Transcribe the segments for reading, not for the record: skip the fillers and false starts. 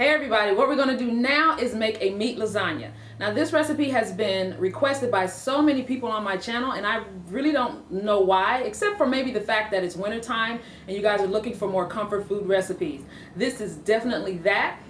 Hey everybody, what we're going to do now is make a meat lasagna. Now this recipe has been requested by so many people on my channel and I really don't know why, except for maybe the fact that it's wintertime and you guys are looking for more comfort food recipes. This is definitely that.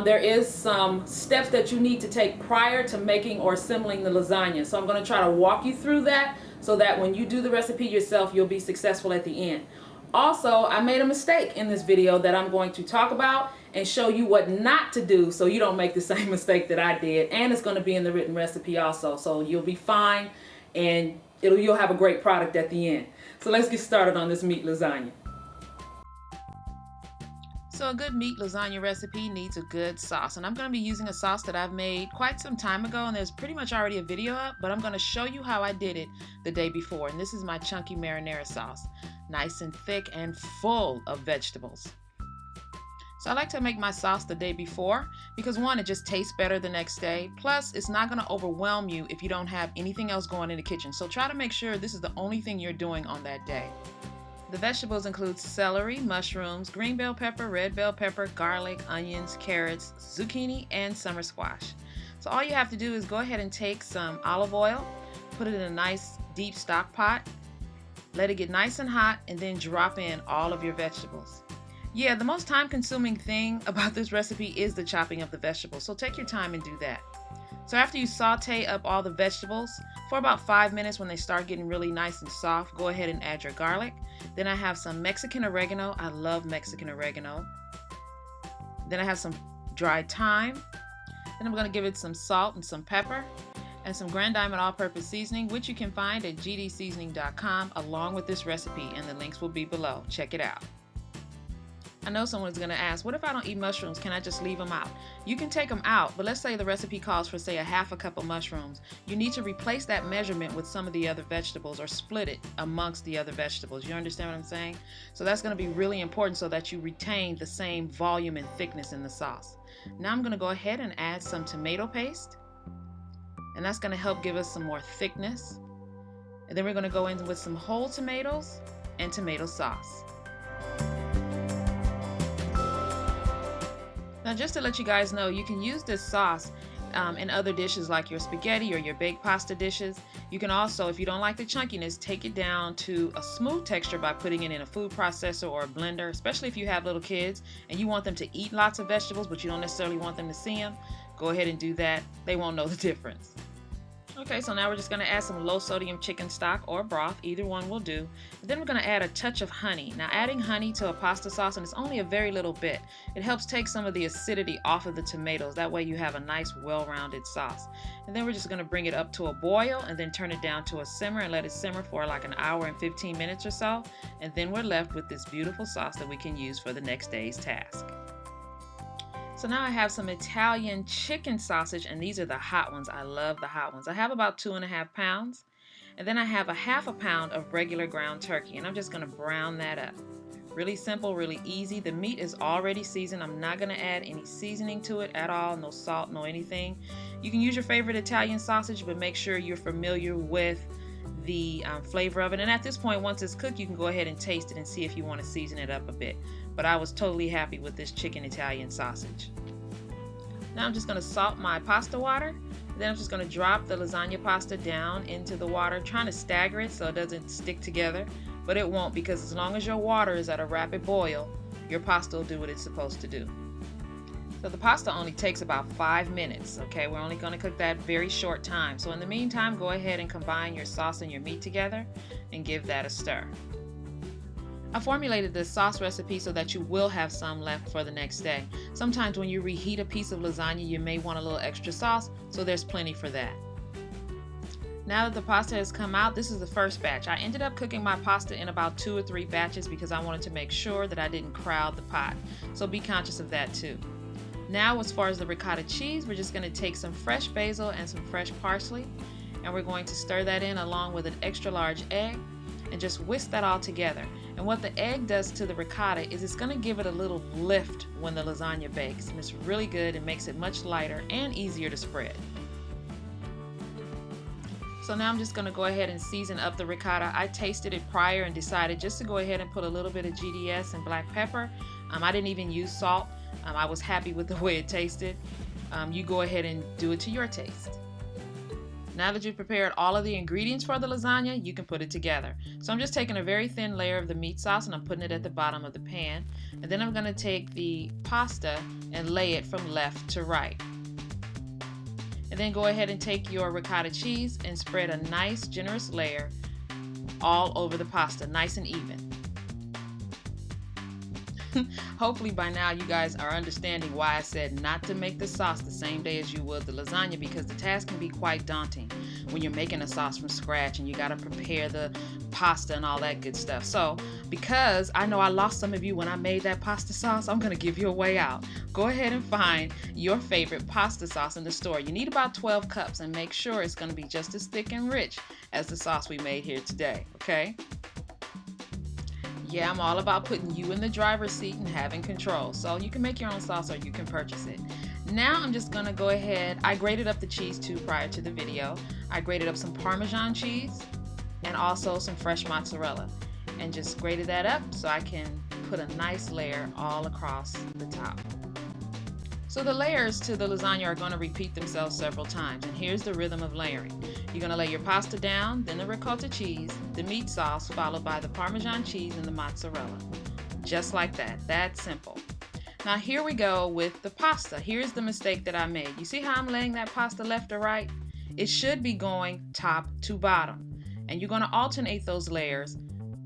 There is some steps that you need to take prior to making or assembling the lasagna. So I'm going to try to walk you through that so that when you do the recipe yourself, you'll be successful at the end. Also, I made a mistake in this video that I'm going to talk about and show you what not to do so you don't make the same mistake that I did. And it's going to be in the written recipe also. So you'll be fine and you'll have a great product at the end. So let's get started on this meat lasagna. So a good meat lasagna recipe needs a good sauce, and I'm going to be using a sauce that I've made quite some time ago, and there's pretty much already a video up, but I'm going to show you how I did it the day before. And this is my chunky marinara sauce, nice and thick and full of vegetables. So I like to make my sauce the day before because one, it just tastes better the next day, plus it's not going to overwhelm you if you don't have anything else going in the kitchen. So try to make sure this is the only thing you're doing on that day. The vegetables include celery, mushrooms, green bell pepper, red bell pepper, garlic, onions, carrots, zucchini, and summer squash. So all you have to do is go ahead and take some olive oil, put it in a nice deep stock pot, let it get nice and hot, and then drop in all of your vegetables. Yeah, the most time-consuming thing about this recipe is the chopping of the vegetables, so take your time and do that. So after you saute up all the vegetables for about 5 minutes, when they start getting really nice and soft, go ahead and add your garlic. Then I have some Mexican oregano. I love Mexican oregano. Then I have some dried thyme. Then I'm going to give it some salt and some pepper and some Grand Diamond all-purpose seasoning, which you can find at gdseasoning.com along with this recipe, and the links will be below. Check it out. I know someone's going to ask, what if I don't eat mushrooms? Can I just leave them out? You can take them out, but let's say the recipe calls for, say, a half a cup of mushrooms. You need to replace that measurement with some of the other vegetables or split it amongst the other vegetables. You understand what I'm saying? So that's going to be really important so that you retain the same volume and thickness in the sauce. Now I'm going to go ahead and add some tomato paste, and that's going to help give us some more thickness. And then we're going to go in with some whole tomatoes and tomato sauce. Now just to let you guys know, you can use this sauce in other dishes like your spaghetti or your baked pasta dishes. You can also, if you don't like the chunkiness, take it down to a smooth texture by putting it in a food processor or a blender, especially if you have little kids and you want them to eat lots of vegetables but you don't necessarily want them to see them. Go ahead and do that. They won't know the difference. Okay, so now we're just going to add some low sodium chicken stock or broth, either one will do. And then we're going to add a touch of honey. Now adding honey to a pasta sauce, and it's only a very little bit, it helps take some of the acidity off of the tomatoes. That way you have a nice well-rounded sauce. And then we're just going to bring it up to a boil and then turn it down to a simmer and let it simmer for like an hour and 15 minutes or so. And then we're left with this beautiful sauce that we can use for the next day's task. So now I have some Italian chicken sausage, and these are the hot ones. I love the hot ones. I have about 2.5 pounds. And then I have a half a pound of regular ground turkey, and I'm just going to brown that up. Really simple, really easy. The meat is already seasoned. I'm not going to add any seasoning to it at all. No salt, no anything. You can use your favorite Italian sausage, but make sure you're familiar with the flavor of it. And at this point, once it's cooked, you can go ahead and taste it and see if you want to season it up a bit. But I was totally happy with this chicken Italian sausage. Now I'm just going to salt my pasta water. Then I'm just going to drop the lasagna pasta down into the water, trying to stagger it so it doesn't stick together. But it won't, because as long as your water is at a rapid boil, your pasta will do what it's supposed to do. So the pasta only takes about 5 minutes, okay? We're only going to cook that very short time. So in the meantime, go ahead and combine your sauce and your meat together and give that a stir. I formulated this sauce recipe so that you will have some left for the next day. Sometimes when you reheat a piece of lasagna, you may want a little extra sauce, so there's plenty for that. Now that the pasta has come out, this is the first batch. I ended up cooking my pasta in about 2 or 3 batches because I wanted to make sure that I didn't crowd the pot. So be conscious of that too. Now, as far as the ricotta cheese, we're just going to take some fresh basil and some fresh parsley, and we're going to stir that in along with an extra large egg and just whisk that all together. And what the egg does to the ricotta is it's going to give it a little lift when the lasagna bakes, and it's really good and makes it much lighter and easier to spread. So now I'm just going to go ahead and season up the ricotta. I tasted it prior and decided just to go ahead and put a little bit of GDS and black pepper. I didn't even use salt. I was happy with the way it tasted. You go ahead and do it to your taste. Now that you've prepared all of the ingredients for the lasagna, you can put it together. So I'm just taking a very thin layer of the meat sauce and I'm putting it at the bottom of the pan. And then I'm going to take the pasta and lay it from left to right. And then go ahead and take your ricotta cheese and spread a nice generous layer all over the pasta, nice and even. Hopefully by now you guys are understanding why I said not to make the sauce the same day as you would the lasagna, because the task can be quite daunting when you're making a sauce from scratch and you got to prepare the pasta and all that good stuff. So because I know I lost some of you when I made that pasta sauce, I'm going to give you a way out. Go ahead and find your favorite pasta sauce in the store. You need about 12 cups and make sure it's going to be just as thick and rich as the sauce we made here today, okay? Yeah, I'm all about putting you in the driver's seat and having control. So you can make your own sauce or you can purchase it. Now I'm just gonna go ahead, I grated up the cheese too prior to the video. I grated up some Parmesan cheese and also some fresh mozzarella and just grated that up so I can put a nice layer all across the top. So the layers to the lasagna are going to repeat themselves several times, and here's the rhythm of layering. You're going to lay your pasta down, then the ricotta cheese, the meat sauce, followed by the Parmesan cheese and the mozzarella. Just like that. That's simple. Now here we go with the pasta. Here's the mistake that I made. You see how I'm laying that pasta left to right? It should be going top to bottom, and you're going to alternate those layers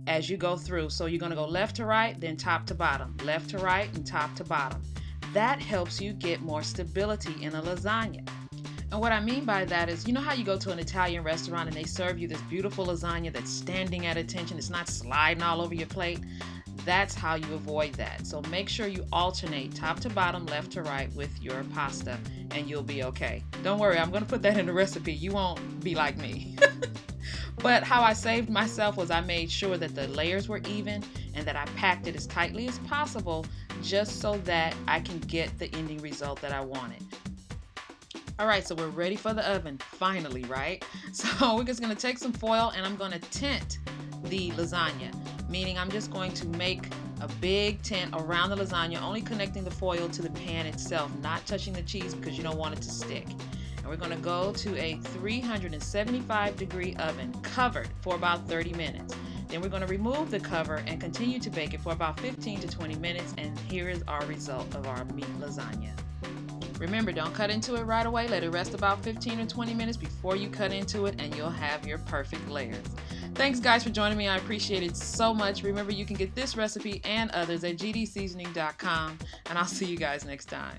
as you go through. So you're going to go left to right, then top to bottom, left to right, and top to bottom. That helps you get more stability in a lasagna. And what I mean by that is, you know how you go to an Italian restaurant and they serve you this beautiful lasagna that's standing at attention, it's not sliding all over your plate? That's how you avoid that. So make sure you alternate top to bottom, left to right with your pasta, and you'll be okay. Don't worry, I'm going to put that in the recipe. You won't be like me. But how I saved myself was I made sure that the layers were even and that I packed it as tightly as possible just so that I can get the ending result that I wanted. Alright, so we're ready for the oven, finally, right? So we're just going to take some foil and I'm going to tint the lasagna, meaning I'm just going to make a big tent around the lasagna, only connecting the foil to the pan itself, not touching the cheese because you don't want it to stick. And we're going to go to a 375-degree oven, covered for about 30 minutes. Then we're going to remove the cover and continue to bake it for about 15 to 20 minutes, and here is our result of our meat lasagna. Remember, don't cut into it right away. Let it rest about 15 or 20 minutes before you cut into it, and you'll have your perfect layers. Thanks guys for joining me. I appreciate it so much. Remember, you can get this recipe and others at gdseasoning.com, and I'll see you guys next time.